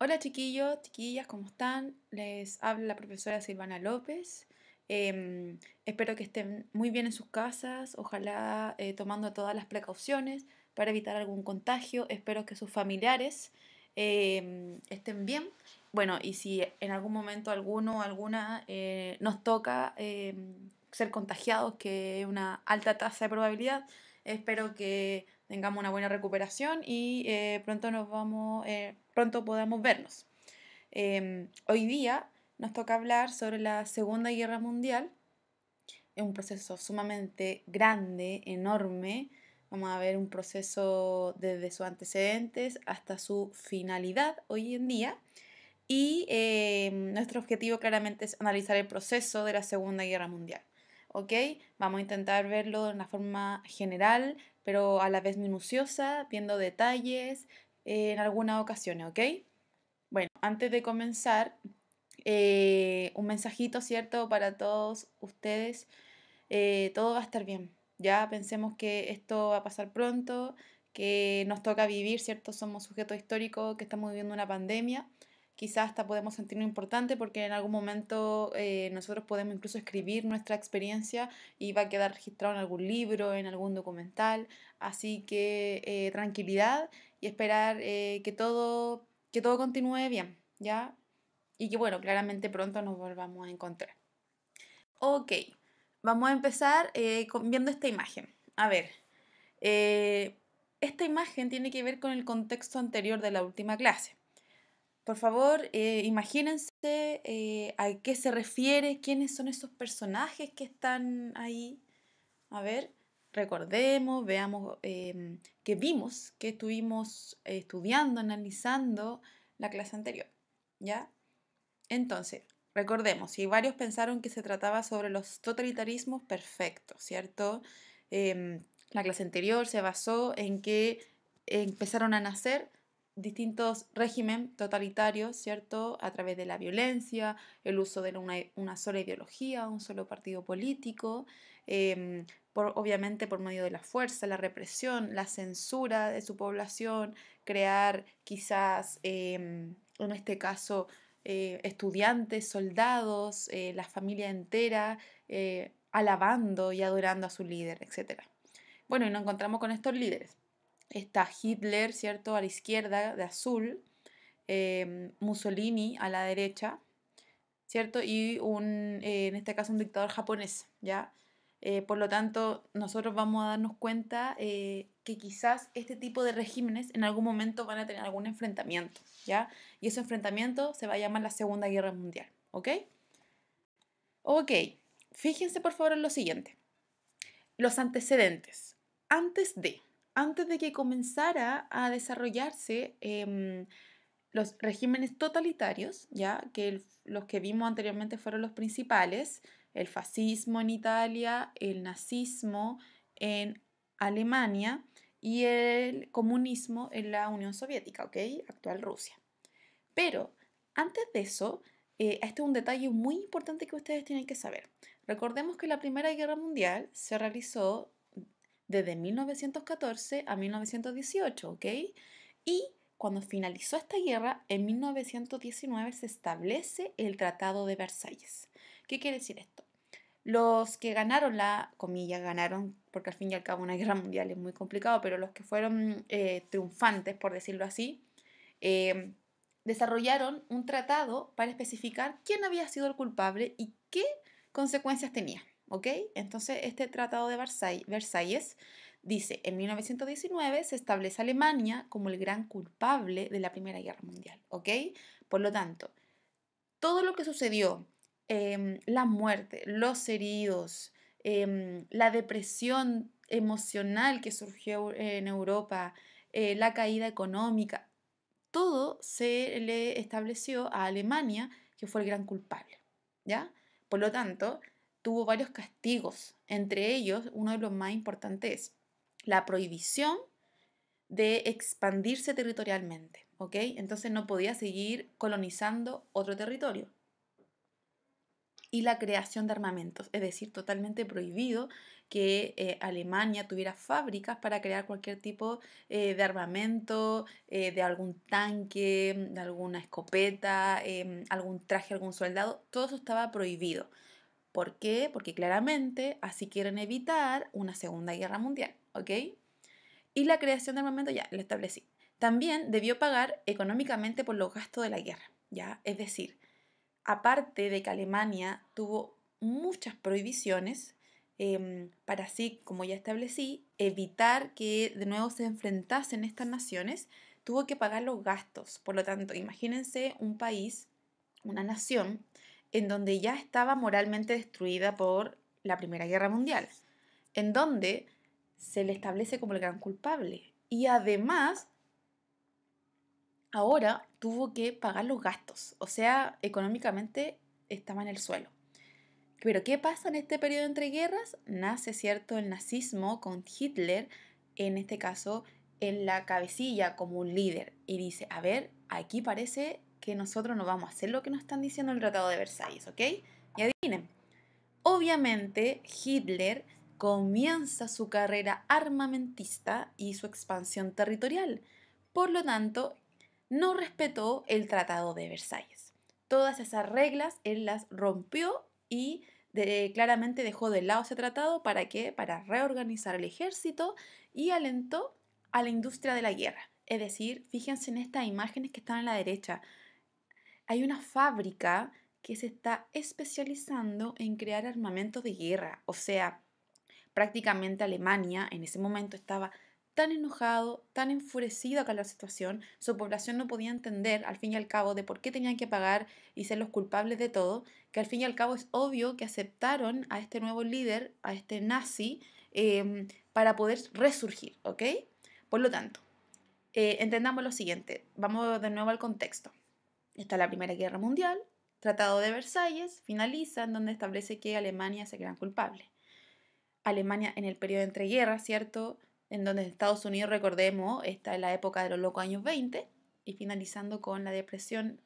Hola chiquillos, chiquillas, ¿cómo están? Les habla la profesora Silvana López. Espero que estén muy bien en sus casas, ojalá tomando todas las precauciones para evitar algún contagio. Espero que sus familiares estén bien. Bueno, y si en algún momento alguno o alguna nos toca ser contagiados, que es una alta tasa de probabilidad, espero que tengamos una buena recuperación y pronto podamos vernos. Hoy día nos toca hablar sobre la Segunda Guerra Mundial. Es un proceso sumamente grande, enorme. Vamos a ver un proceso desde sus antecedentes hasta su finalidad hoy en día. Y nuestro objetivo claramente es analizar el proceso de la Segunda Guerra Mundial. ¿Ok? Vamos a intentar verlo de una forma general, pero a la vez minuciosa, viendo detalles en algunas ocasiones. ¿Ok? Bueno, antes de comenzar, un mensajito, ¿cierto? Para todos ustedes. Todo va a estar bien. Ya pensemos que esto va a pasar pronto, que nos toca vivir, ¿cierto? Somos sujetos históricos que estamos viviendo una pandemia. Quizás hasta podemos sentirnos importantes porque en algún momento nosotros podemos incluso escribir nuestra experiencia y va a quedar registrado en algún libro, en algún documental. Así que tranquilidad y esperar que todo continúe bien, ¿ya? Y que bueno, claramente pronto nos volvamos a encontrar. Ok, vamos a empezar viendo esta imagen. A ver, eh, esta imagen tiene que ver con el contexto anterior de la última clase. Por favor, imagínense a qué se refiere, quiénes son esos personajes que están ahí. A ver, recordemos, veamos qué vimos, qué estuvimos estudiando, analizando la clase anterior. ¿Ya? Entonces, recordemos, si varios pensaron que se trataba sobre los totalitarismos, perfecto, ¿cierto? La clase anterior se basó en que empezaron a nacer distintos regímenes totalitarios, ¿cierto? A través de la violencia, el uso de una sola ideología, un solo partido político, obviamente por medio de la fuerza, la represión, la censura de su población, crear quizás, en este caso, estudiantes, soldados, la familia entera, alabando y adorando a su líder, etc. Bueno, y nos encontramos con estos líderes. Está Hitler, ¿cierto? A la izquierda, de azul, Mussolini a la derecha, ¿cierto? Y en este caso un dictador japonés, ¿ya? Por lo tanto, nosotros vamos a darnos cuenta que quizás este tipo de regímenes en algún momento van a tener algún enfrentamiento, ¿ya? Y ese enfrentamiento se va a llamar la Segunda Guerra Mundial, ¿ok? Ok, fíjense por favor en lo siguiente. Los antecedentes. Antes de, antes de que comenzara a desarrollarse los regímenes totalitarios, ya que los que vimos anteriormente fueron los principales, el fascismo en Italia, el nazismo en Alemania y el comunismo en la Unión Soviética, ¿ok? Actual Rusia. Pero antes de eso, este es un detalle muy importante que ustedes tienen que saber. Recordemos que la Primera Guerra Mundial se realizó desde 1914 a 1918, ¿ok? Y cuando finalizó esta guerra, en 1919 se establece el Tratado de Versalles. ¿Qué quiere decir esto? Los que ganaron comilla, ganaron, porque al fin y al cabo una guerra mundial es muy complicado, pero los que fueron triunfantes, por decirlo así, eh, desarrollaron un tratado para especificar quién había sido el culpable y qué consecuencias tenía. ¿Ok? Entonces, este tratado de Versalles dice, en 1919 se establece Alemania como el gran culpable de la Primera Guerra Mundial. ¿Ok? Por lo tanto, todo lo que sucedió, la muerte, los heridos, la depresión emocional que surgió en Europa, la caída económica, todo se le estableció a Alemania, que fue el gran culpable, ¿ya? Por lo tanto, tuvo varios castigos, entre ellos uno de los más importantes es la prohibición de expandirse territorialmente, ¿ok? Entonces no podía seguir colonizando otro territorio. y la creación de armamentos, es decir, totalmente prohibido que Alemania tuviera fábricas para crear cualquier tipo de armamento, de algún tanque, de alguna escopeta, algún traje, algún soldado, todo eso estaba prohibido. ¿Por qué? Porque claramente así quieren evitar una Segunda Guerra Mundial, ¿ok? Y la creación de armamento ya lo establecí. También debió pagar económicamente por los gastos de la guerra, ¿ya? Es decir, aparte de que Alemania tuvo muchas prohibiciones para así, como ya establecí, evitar que de nuevo se enfrentasen estas naciones, tuvo que pagar los gastos. Por lo tanto, imagínense un país, una nación, en donde ya estaba moralmente destruida por la Primera Guerra Mundial, en donde se le establece como el gran culpable. Y además ahora tuvo que pagar los gastos, o sea, económicamente estaba en el suelo. Pero ¿qué pasa en este periodo entre guerras? Nace, ¿cierto?, el nazismo con Hitler, en este caso, en la cabecilla como un líder. Y dice, a ver, aquí parece que nosotros no vamos a hacer lo que nos están diciendo en el Tratado de Versalles, ¿ok? Y adivinen, obviamente Hitler comienza su carrera armamentista y su expansión territorial. Por lo tanto, no respetó el Tratado de Versalles. Todas esas reglas él las rompió y claramente dejó de lado ese tratado. ¿Para qué? Para reorganizar el ejército y alentó a la industria de la guerra. Es decir, fíjense en estas imágenes que están a la derecha. Hay una fábrica que se está especializando en crear armamentos de guerra. O sea, prácticamente Alemania en ese momento estaba tan enojado, tan enfurecido con la situación, su población no podía entender al fin y al cabo de por qué tenían que pagar y ser los culpables de todo, que al fin y al cabo es obvio que aceptaron a este nuevo líder, a este nazi, para poder resurgir, ¿ok? Por lo tanto, entendamos lo siguiente, vamos de nuevo al contexto. Está la Primera Guerra Mundial, Tratado de Versalles, finaliza en donde establece que Alemania es el gran culpable. Alemania en el periodo entre guerras, ¿cierto? En donde Estados Unidos, recordemos, está en la época de los locos años 20 y finalizando con la depresión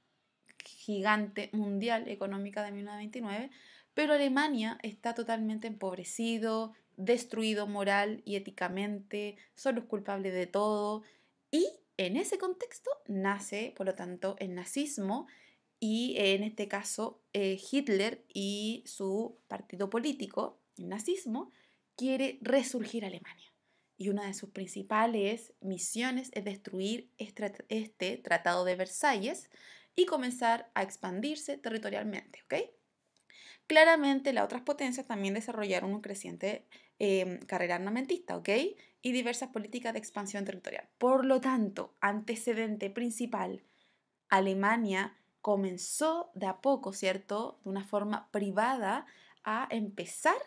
gigante mundial económica de 1929, pero Alemania está totalmente empobrecido, destruido moral y éticamente, son los culpables de todo y en ese contexto nace, por lo tanto, el nazismo y en este caso Hitler y su partido político, el nazismo, quiere resurgir Alemania. Y una de sus principales misiones es destruir este Tratado de Versalles y comenzar a expandirse territorialmente, ¿ok? Claramente las otras potencias también desarrollaron un creciente carrera armamentista, ¿ok? Y diversas políticas de expansión territorial. Por lo tanto, antecedente principal, Alemania comenzó de a poco, ¿cierto? De una forma privada a empezar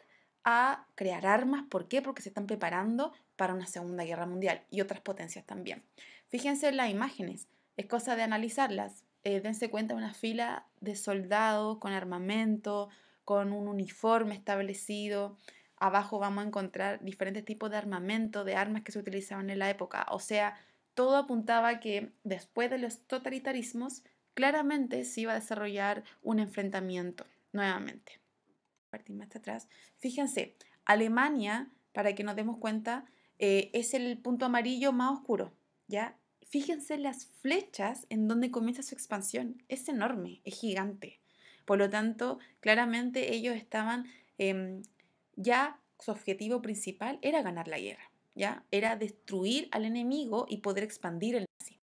a crear armas. ¿Por qué? Porque se están preparando para una Segunda Guerra Mundial y otras potencias también. Fíjense en las imágenes, es cosa de analizarlas. Dense cuenta de una fila de soldados con armamento, con un uniforme establecido. Abajo vamos a encontrar diferentes tipos de armamento, de armas que se utilizaban en la época. O sea, todo apuntaba a que después de los totalitarismos, claramente se iba a desarrollar un enfrentamiento nuevamente. Partir más atrás. Fíjense, Alemania, para que nos demos cuenta, es el punto amarillo más oscuro, ¿ya? Fíjense las flechas en donde comienza su expansión. Es enorme, es gigante. Por lo tanto, claramente ellos estaban, ya su objetivo principal era ganar la guerra, ¿ya? Era destruir al enemigo y poder expandir el nazi.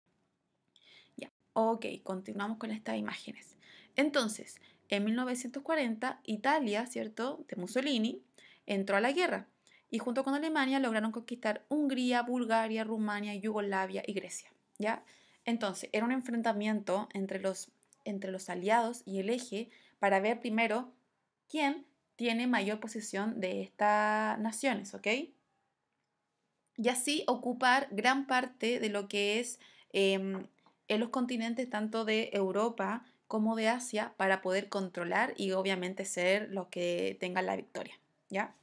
Ya, ok, continuamos con estas imágenes. Entonces, en 1940, Italia, ¿cierto?, de Mussolini, entró a la guerra y junto con Alemania lograron conquistar Hungría, Bulgaria, Rumania, Yugoslavia y Grecia, ¿ya? Entonces, era un enfrentamiento entre los aliados y el eje para ver primero quién tiene mayor posesión de estas naciones, ¿ok? Y así ocupar gran parte de lo que es en los continentes tanto de Europa como de Asia para poder controlar y obviamente ser los que tengan la victoria, ¿ya?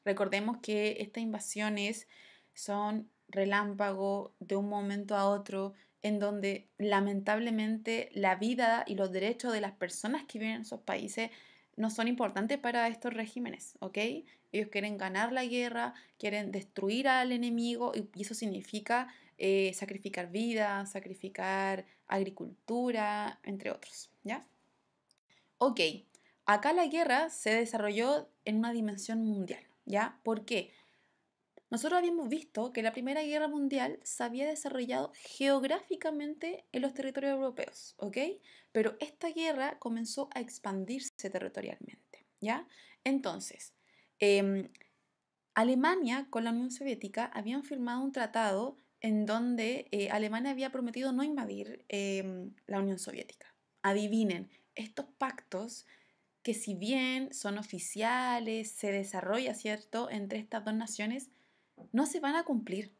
Recordemos que estas invasiones son relámpago de un momento a otro en donde lamentablemente la vida y los derechos de las personas que viven en esos países no son importantes para estos regímenes, ¿ok? Ellos quieren ganar la guerra, quieren destruir al enemigo y eso significa sacrificar vidas, sacrificar agricultura, entre otros, ¿ya? Ok, acá la guerra se desarrolló en una dimensión mundial, ¿ya? ¿Por qué? Nosotros habíamos visto que la Primera Guerra Mundial se había desarrollado geográficamente en los territorios europeos, ¿ok? Pero esta guerra comenzó a expandirse territorialmente, ¿ya? Entonces, em, Alemania con la Unión Soviética habían firmado un tratado en donde Alemania había prometido no invadir la Unión Soviética. Adivinen, estos pactos que si bien son oficiales, se desarrolla, ¿cierto?, entre estas dos naciones, no se van a cumplir,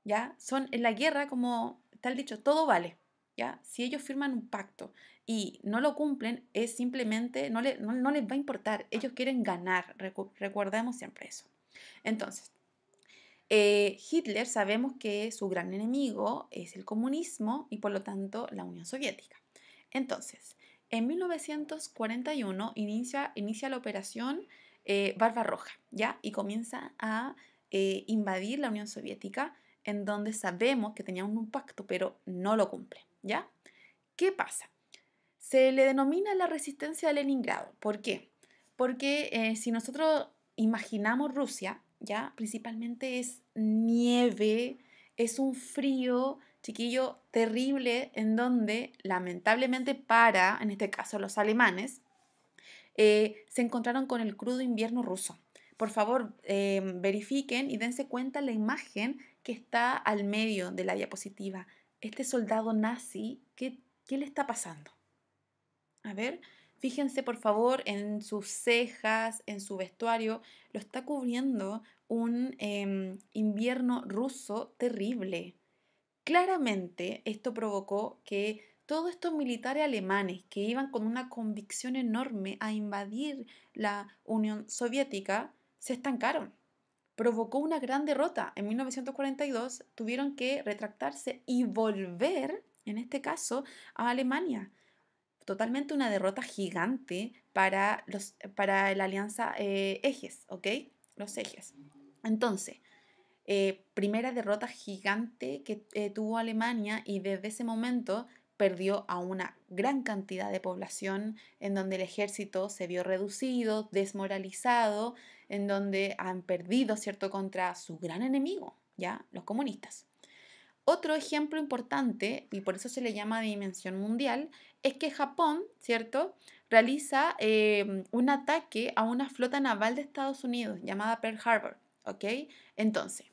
¿ya? Son en la guerra, como está el dicho, todo vale, ¿ya? Si ellos firman un pacto y no lo cumplen, es simplemente, no les va a importar, ellos quieren ganar, recordemos siempre eso. Entonces, Hitler sabemos que su gran enemigo es el comunismo y por lo tanto la Unión Soviética. Entonces, en 1941 inicia la operación Barbarroja, ¿ya? Y comienza a invadir la Unión Soviética, en donde sabemos que tenían un pacto, pero no lo cumple, ¿ya? ¿Qué pasa? Se le denomina la resistencia a Leningrado. ¿Por qué? Porque si nosotros imaginamos Rusia, ¿ya? Principalmente es nieve, es un frío, chiquillo, terrible, en donde lamentablemente en este caso, los alemanes, se encontraron con el crudo invierno ruso. Por favor, verifiquen y dense cuenta la imagen que está al medio de la diapositiva. Este soldado nazi, ¿qué le está pasando? A ver, fíjense por favor en sus cejas, en su vestuario, lo está cubriendo un invierno ruso terrible. Claramente esto provocó que todos estos militares alemanes que iban con una convicción enorme a invadir la Unión Soviética se estancaron. Provocó una gran derrota. En 1942 tuvieron que retractarse y volver, en este caso, a Alemania. Totalmente una derrota gigante para la alianza Ejes, ¿ok? Los Ejes. Entonces, primera derrota gigante que tuvo Alemania y desde ese momento perdió a una gran cantidad de población en donde el ejército se vio reducido, desmoralizado, en donde han perdido, ¿cierto?, contra su gran enemigo, ¿ya? Los comunistas. Otro ejemplo importante, y por eso se le llama dimensión mundial, es que Japón, ¿cierto?, realiza un ataque a una flota naval de Estados Unidos llamada Pearl Harbor, ¿ok? Entonces,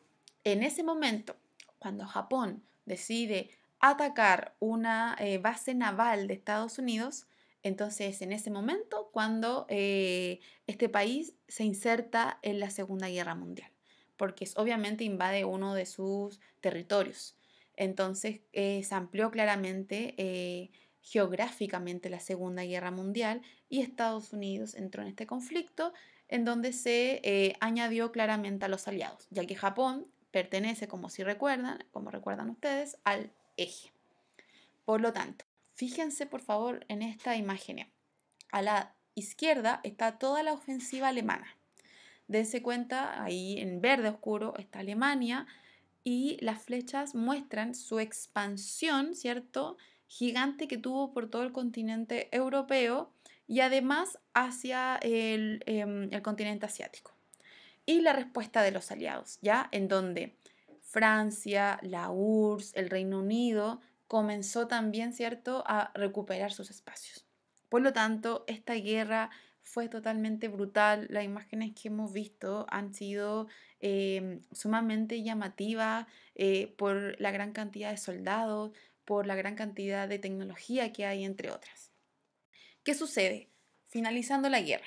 en ese momento, cuando Japón decide atacar una base naval de Estados Unidos, entonces en ese momento cuando este país se inserta en la Segunda Guerra Mundial, porque obviamente invade uno de sus territorios. Entonces se amplió claramente geográficamente la Segunda Guerra Mundial y Estados Unidos entró en este conflicto en donde se añadió claramente a los aliados, ya que Japón pertenece, como recuerdan ustedes, al eje. Por lo tanto, fíjense por favor en esta imagen. A la izquierda está toda la ofensiva alemana. Dense cuenta, ahí en verde oscuro está Alemania y las flechas muestran su expansión, ¿cierto?, gigante que tuvo por todo el continente europeo y además hacia el continente asiático. Y la respuesta de los aliados, ¿ya? En donde Francia, la URSS, el Reino Unido comenzó también, ¿cierto?, a recuperar sus espacios. Por lo tanto, esta guerra fue totalmente brutal. Las imágenes que hemos visto han sido sumamente llamativas por la gran cantidad de soldados, por la gran cantidad de tecnología que hay, entre otras. ¿Qué sucede? Finalizando la guerra.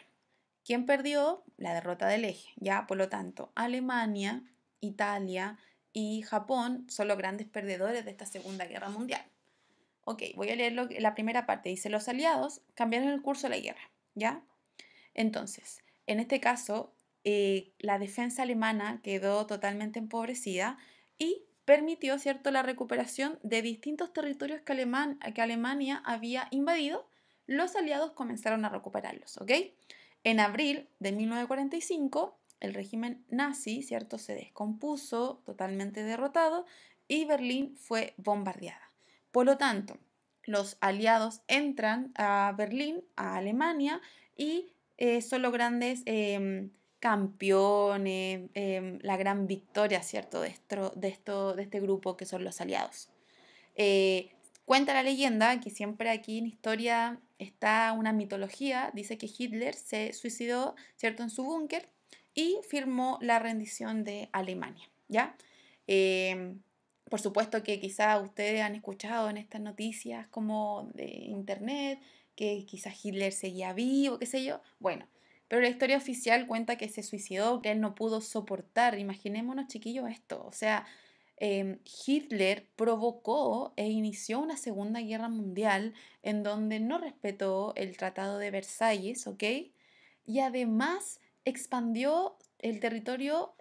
¿Quién perdió? La derrota del eje. Ya, por lo tanto, Alemania, Italia y Japón son los grandes perdedores de esta Segunda Guerra Mundial. Ok, voy a leer la primera parte. Dice, los aliados cambiaron el curso de la guerra, ¿ya? Entonces, en este caso, la defensa alemana quedó totalmente empobrecida y permitió, ¿cierto?, la recuperación de distintos territorios que Alemania había invadido. Los aliados comenzaron a recuperarlos, ¿ok? En abril de 1945, el régimen nazi, ¿cierto?, se descompuso, totalmente derrotado, y Berlín fue bombardeada. Por lo tanto, los aliados entran a Berlín, a Alemania, y son los grandes campeones, la gran victoria, ¿cierto?, de este grupo que son los aliados. Eh, Cuenta la leyenda que siempre aquí en historia está una mitología, dice que Hitler se suicidó, ¿cierto?, en su búnker y firmó la rendición de Alemania, ¿ya? Em, por supuesto que quizás ustedes han escuchado en estas noticias como de internet que quizás Hitler seguía vivo, qué sé yo. Bueno, pero la historia oficial cuenta que se suicidó, que él no pudo soportar. Imaginémonos, chiquillos, esto. O sea, Hitler provocó e inició una Segunda Guerra Mundial en donde no respetó el Tratado de Versalles, ¿ok? Y además expandió el territorio,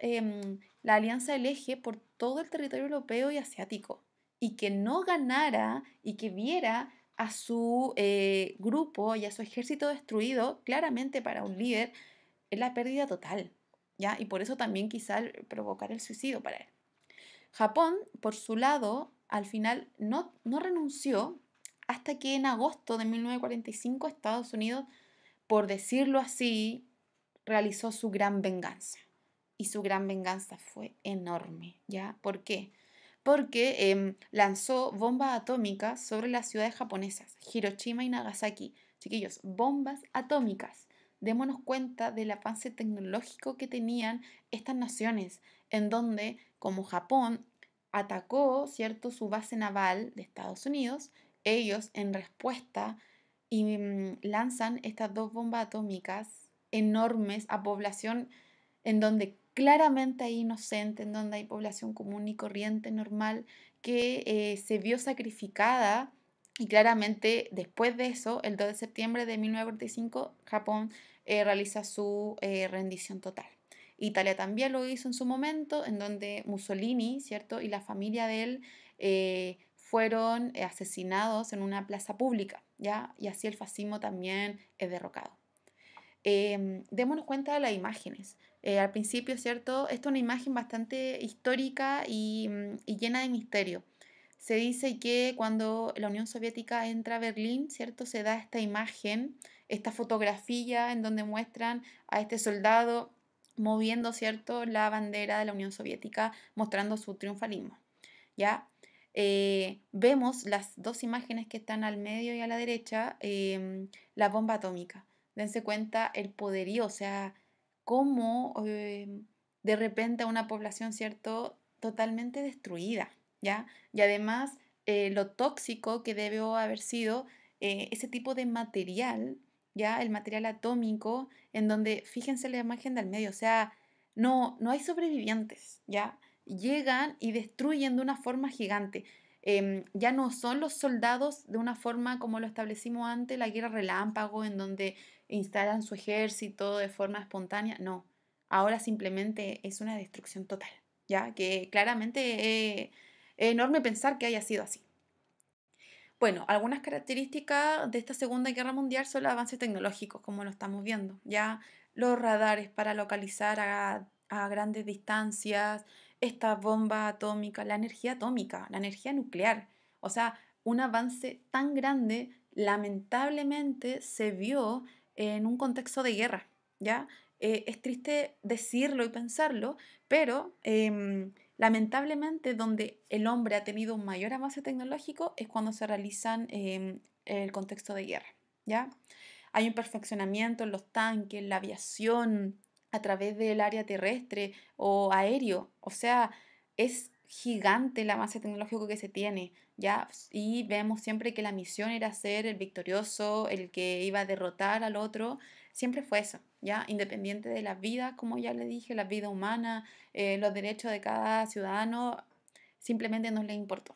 la Alianza del Eje, por todo el territorio europeo y asiático. Y que no ganara y que viera a su grupo y a su ejército destruido, claramente para un líder, es la pérdida total, ¿ya? Y por eso también quizá provocar el suicidio para él. Japón, por su lado, al final no renunció hasta que en agosto de 1945 Estados Unidos, por decirlo así, realizó su gran venganza. Y su gran venganza fue enorme, ¿ya? ¿Por qué? Porque lanzó bombas atómicas sobre las ciudades japonesas, Hiroshima y Nagasaki. Chiquillos, bombas atómicas. Démonos cuenta del avance tecnológico que tenían estas naciones, en donde, como Japón atacó, ¿cierto?, su base naval de Estados Unidos, ellos en respuesta lanzan estas dos bombas atómicas enormes a población en donde claramente hay inocente, en donde hay población común y corriente, normal, que se vio sacrificada. Y claramente después de eso, el 2 de septiembre de 1945, Japón realiza su rendición total. Italia también lo hizo en su momento, en donde Mussolini, ¿cierto?, y la familia de él fueron asesinados en una plaza pública, ¿ya? Y así el fascismo también es derrocado. Démonos cuenta de las imágenes. Al principio, ¿cierto? Esta es una imagen bastante histórica y llena de misterio. Se dice que cuando la Unión Soviética entra a Berlín, ¿cierto? Se da esta imagen, esta fotografía en donde muestran a este soldado moviendo, ¿cierto?, la bandera de la Unión Soviética, mostrando su triunfalismo, ¿ya? Vemos las dos imágenes que están al medio y a la derecha, la bomba atómica. Dense cuenta el poderío, o sea, cómo de repente a una población, ¿cierto?, totalmente destruida, ¿ya? Y además lo tóxico que debió haber sido ese tipo de material, ¿ya? El material atómico, en donde, fíjense la imagen del medio, o sea, no hay sobrevivientes, ¿ya? Llegan y destruyen de una forma gigante. Ya no son los soldados de una forma como lo establecimos antes, la guerra relámpago, en donde instalan su ejército de forma espontánea. No, ahora simplemente es una destrucción total, ¿ya? Que claramente es enorme pensar que haya sido así. Bueno, algunas características de esta Segunda Guerra Mundial son los avances tecnológicos, como lo estamos viendo, ya los radares para localizar a grandes distancias, estas bombas atómicas, la energía nuclear. O sea, un avance tan grande lamentablemente se vio en un contexto de guerra, ¿ya? Es triste decirlo y pensarlo, pero lamentablemente, donde el hombre ha tenido un mayor avance tecnológico es cuando se realizan el contexto de guerra, ¿ya? Hay un perfeccionamiento en los tanques, la aviación, a través del área terrestre o aéreo. O sea, es gigante el avance tecnológico que se tiene, ¿ya? Y vemos siempre que la misión era ser el victorioso, el que iba a derrotar al otro. Siempre fue eso, ¿ya? Independiente de las vidas, como ya le dije, la vida humana, los derechos de cada ciudadano, simplemente no les importó.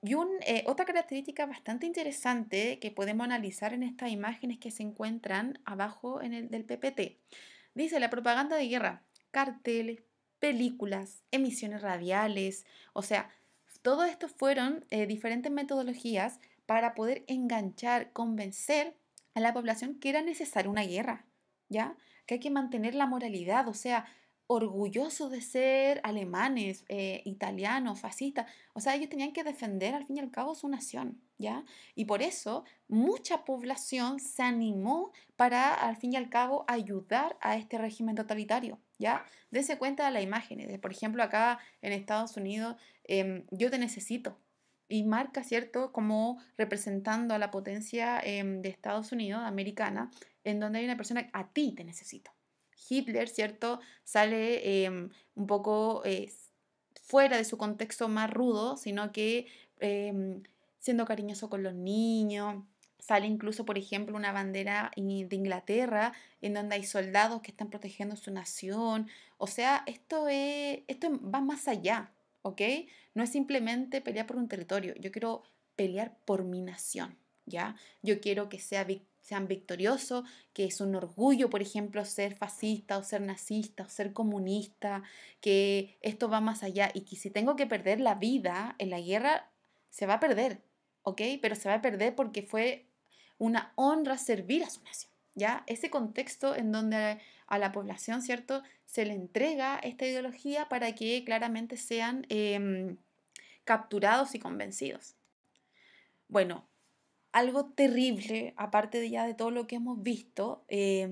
Y otra característica bastante interesante que podemos analizar en estas imágenes que se encuentran abajo en el del PPT. Dice la propaganda de guerra, carteles, películas, emisiones radiales, o sea, todo esto fueron diferentes metodologías para poder enganchar, convencer a la población que era necesaria una guerra. ¿ya? Que hay que mantener la moralidad, o sea, orgullosos de ser alemanes, italianos, fascistas. O sea, ellos tenían que defender al fin y al cabo su nación, ¿ya? Y por eso mucha población se animó para al fin y al cabo ayudar a este régimen totalitario, ¿ya? Dese cuenta de las imágenes, por ejemplo, acá en Estados Unidos, yo te necesito. Y marca, ¿cierto?, como representando a la potencia de Estados Unidos, americana, en donde hay una persona, a ti te necesito. Hitler, ¿cierto? Sale un poco fuera de su contexto más rudo, sino que siendo cariñoso con los niños. Sale incluso, por ejemplo, una bandera de Inglaterra en donde hay soldados que están protegiendo su nación. O sea, esto va más allá, ¿ok? No es simplemente pelear por un territorio. Yo quiero pelear por mi nación, ¿ya? Yo quiero que sean victoriosos, que es un orgullo, por ejemplo, ser fascista o ser nazista o ser comunista, que esto va más allá y que si tengo que perder la vida en la guerra, se va a perder, ¿ok? Pero se va a perder porque fue una honra servir a su nación, ¿ya? Ese contexto en donde a la población, ¿cierto?, se le entrega esta ideología para que claramente sean capturados y convencidos. Bueno, algo terrible, aparte de ya de todo lo que hemos visto, es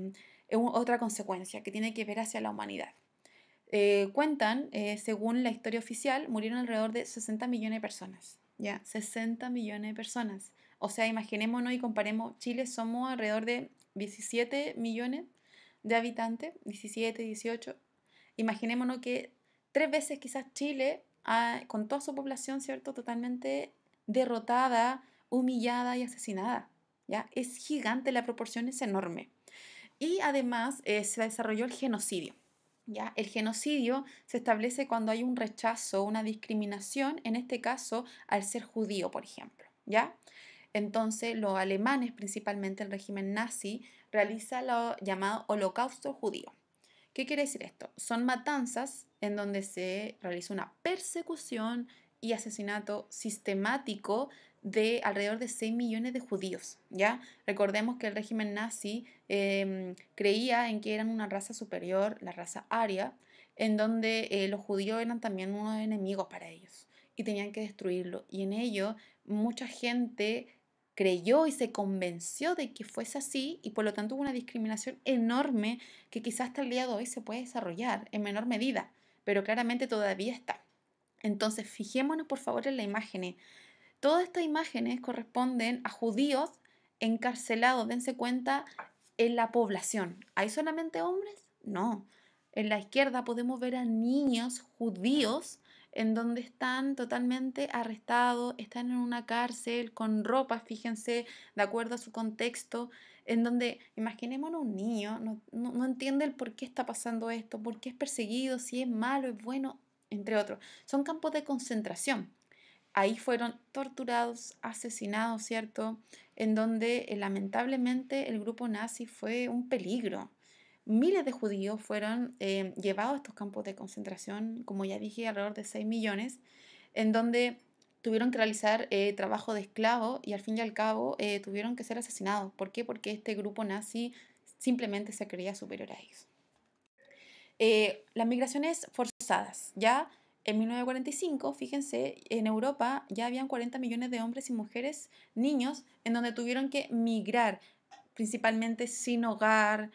otra consecuencia que tiene que ver hacia la humanidad. Cuentan, según la historia oficial, murieron alrededor de 60 millones de personas. ¿Ya? 60 millones de personas. O sea, imaginémonos y comparemos, Chile somos alrededor de 17 millones de habitantes, 17, 18. Imaginémonos que 3 veces quizás Chile, con toda su población, ¿cierto? Totalmente derrotada, humillada y asesinada. ¿Ya? Es gigante, la proporción es enorme. Y además se desarrolló el genocidio. ¿Ya? El genocidio se establece cuando hay un rechazo, una discriminación, en este caso al ser judío, por ejemplo. ¿Ya? Entonces los alemanes, principalmente el régimen nazi, realiza lo llamado holocausto judío. ¿Qué quiere decir esto? Son matanzas en donde se realiza una persecución y asesinato sistemático de alrededor de 6 millones de judíos, ¿ya? Recordemos que el régimen nazi creía en que eran una raza superior, la raza aria, en donde los judíos eran también unos enemigos para ellos y tenían que destruirlo. Y en ello mucha gente creyó y se convenció de que fuese así y por lo tanto hubo una discriminación enorme que quizás hasta el día de hoy se puede desarrollar en menor medida, pero claramente todavía está. Entonces, fijémonos por favor en las imágenes. Todas estas imágenes corresponden a judíos encarcelados, dense cuenta, en la población. ¿Hay solamente hombres? No. En la izquierda podemos ver a niños judíos en donde están totalmente arrestados, están en una cárcel con ropa, fíjense, de acuerdo a su contexto, en donde imaginémonos un niño, no entiende el por qué está pasando esto, por qué es perseguido, si es malo, es bueno, entre otros. Son campos de concentración. Ahí fueron torturados, asesinados, ¿cierto? En donde lamentablemente el grupo nazi fue un peligro. Miles de judíos fueron llevados a estos campos de concentración, como ya dije, alrededor de 6 millones, en donde tuvieron que realizar trabajo de esclavo y al fin y al cabo tuvieron que ser asesinados. ¿Por qué? Porque este grupo nazi simplemente se creía superior a ellos. Las migraciones forzadas, ya en 1945, fíjense, en Europa ya habían 40 millones de hombres y mujeres, niños, en donde tuvieron que migrar, principalmente sin hogar.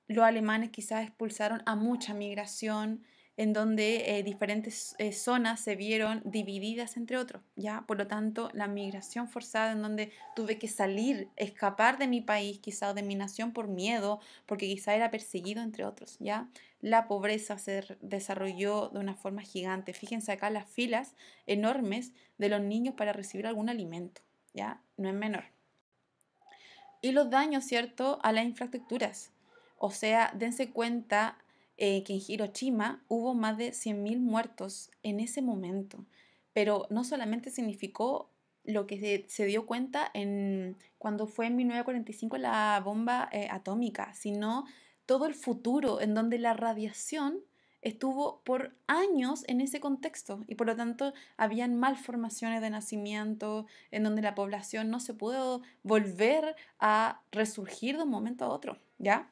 Los alemanes quizás expulsaron a mucha migración, en donde diferentes zonas se vieron divididas entre otros, ¿ya? Por lo tanto, la migración forzada en donde tuve que salir, escapar de mi país, quizás, o de mi nación por miedo, porque quizá era perseguido, entre otros, ¿ya? La pobreza se desarrolló de una forma gigante. Fíjense acá las filas enormes de los niños para recibir algún alimento, ¿ya? No es menor. Y los daños, ¿cierto?, a las infraestructuras. O sea, dense cuenta que en Hiroshima hubo más de 100.000 muertos en ese momento. Pero no solamente significó lo que se dio cuenta cuando fue en 1945 la bomba atómica, sino todo el futuro en donde la radiación estuvo por años en ese contexto y por lo tanto habían malformaciones de nacimiento en donde la población no se pudo volver a resurgir de un momento a otro, ¿ya?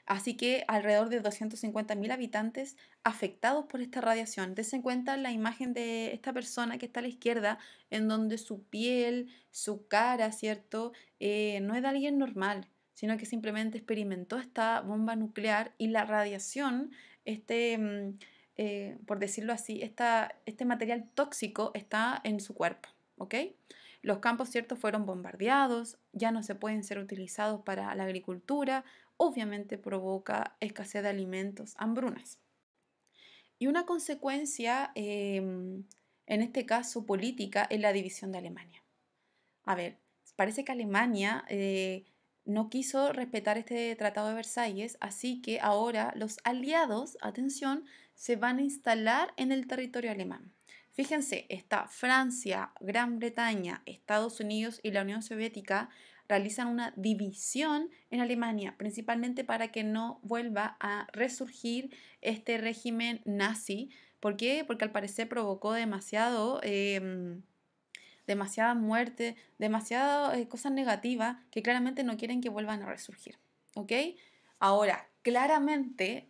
Así que alrededor de 250.000 habitantes afectados por esta radiación. Dense en cuenta la imagen de esta persona que está a la izquierda, en donde su piel, su cara, ¿cierto? No es de alguien normal, sino que simplemente experimentó esta bomba nuclear y la radiación, por decirlo así, este material tóxico está en su cuerpo, ¿ok? Los campos, ¿cierto?, fueron bombardeados, ya no se pueden ser utilizados para la agricultura, obviamente provoca escasez de alimentos, hambrunas. Y una consecuencia, en este caso política, es la división de Alemania. A ver, parece que Alemania no quiso respetar este Tratado de Versalles, así que ahora los aliados, atención, se van a instalar en el territorio alemán. Fíjense, está Francia, Gran Bretaña, Estados Unidos y la Unión Soviética realizan una división en Alemania, principalmente para que no vuelva a resurgir este régimen nazi. ¿Por qué? Porque al parecer provocó demasiada muerte, demasiadas cosas negativas que claramente no quieren que vuelvan a resurgir. ¿Ok? Ahora, claramente,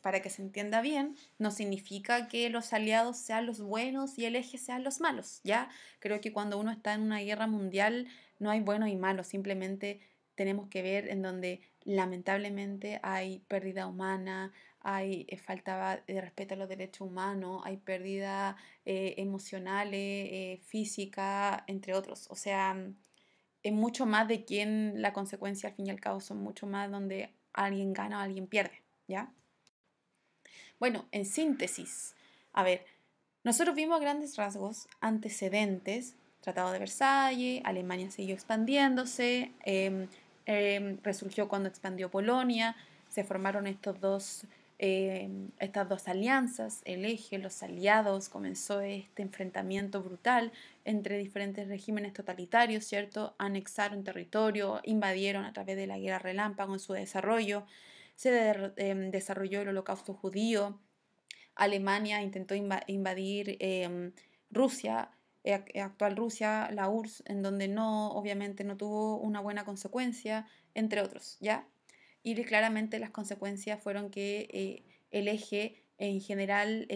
para que se entienda bien, no significa que los aliados sean los buenos y el eje sean los malos, ¿ya? Creo que cuando uno está en una guerra mundial no hay buenos y malos, simplemente tenemos que ver en donde lamentablemente hay pérdida humana, hay falta de respeto a los derechos humanos, hay pérdida emocionales, física, entre otros. O sea, es mucho más de quién la consecuencia al fin y al cabo son mucho más donde alguien gana o alguien pierde, ¿ya? Bueno, en síntesis, a ver, nosotros vimos a grandes rasgos antecedentes, Tratado de Versalles, Alemania siguió expandiéndose, resurgió cuando expandió Polonia, se formaron estas dos alianzas, el eje, los aliados, comenzó este enfrentamiento brutal entre diferentes regímenes totalitarios, ¿cierto? Anexaron territorio, invadieron a través de la guerra relámpago en su desarrollo, desarrolló el holocausto judío. Alemania intentó invadir Rusia, actual Rusia, la URSS, en donde no, obviamente no tuvo una buena consecuencia, entre otros, ¿ya? Y claramente las consecuencias fueron que el eje en general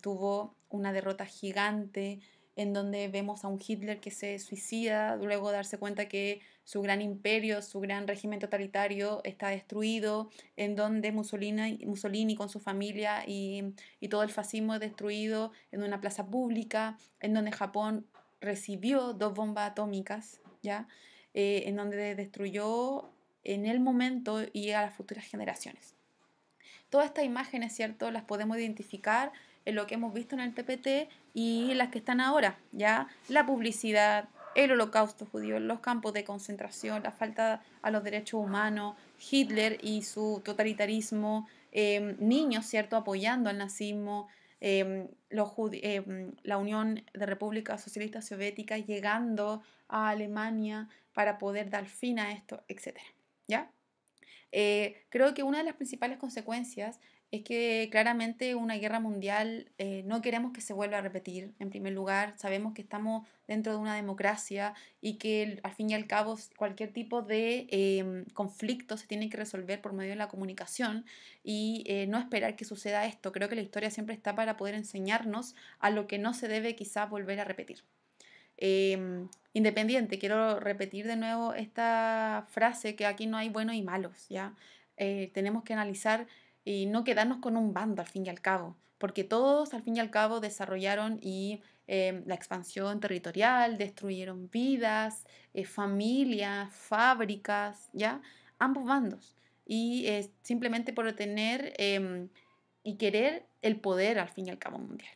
tuvo una derrota gigante, en donde vemos a un Hitler que se suicida, luego de darse cuenta que su gran imperio, su gran régimen totalitario está destruido, en donde Mussolini con su familia y todo el fascismo es destruido en una plaza pública, en donde Japón recibió 2 bombas atómicas, ¿ya? En donde destruyó en el momento y a las futuras generaciones. Todas estas imágenes, ¿cierto?, las podemos identificar en lo que hemos visto en el PPT y las que están ahora, ¿ya? La publicidad, el holocausto judío, los campos de concentración, la falta a los derechos humanos, Hitler y su totalitarismo, niños, ¿cierto?, apoyando al nazismo, la Unión de Repúblicas Socialistas Soviéticas llegando a Alemania para poder dar fin a esto, etcétera, ¿ya? Creo que una de las principales consecuencias es que claramente una guerra mundial no queremos que se vuelva a repetir. En primer lugar, sabemos que estamos dentro de una democracia y que al fin y al cabo cualquier tipo de conflicto se tiene que resolver por medio de la comunicación y no esperar que suceda esto. Creo que la historia siempre está para poder enseñarnos a lo que no se debe quizá volver a repetir. Independiente, quiero repetir de nuevo esta frase que aquí no hay buenos y malos, ¿ya? Tenemos que analizar y no quedarnos con un bando al fin y al cabo, porque todos al fin y al cabo desarrollaron la expansión territorial, destruyeron vidas, familias, fábricas, ¿ya? Ambos bandos. Y simplemente por tener y querer el poder al fin y al cabo mundial.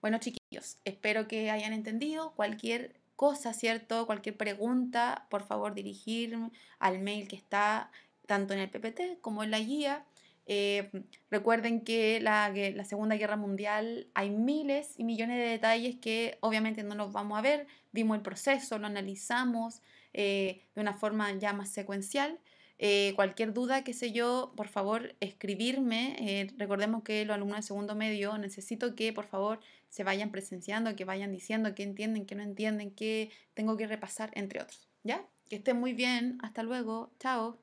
Bueno, chiquillos, espero que hayan entendido cualquier cosa, ¿cierto? Cualquier pregunta, por favor, dirigirme al mail que está tanto en el PPT como en la guía. Eh, Recuerden que la Segunda Guerra Mundial hay miles y millones de detalles que obviamente no los vamos a ver. Vimos el proceso, lo analizamos de una forma ya más secuencial. Cualquier duda, qué sé yo, por favor, escribirme. Recordemos que los alumnos de segundo medio necesito que, por favor, se vayan presenciando, que vayan diciendo qué entienden, qué no entienden, qué tengo que repasar, entre otros. ¿Ya? Que estén muy bien. Hasta luego. Chao.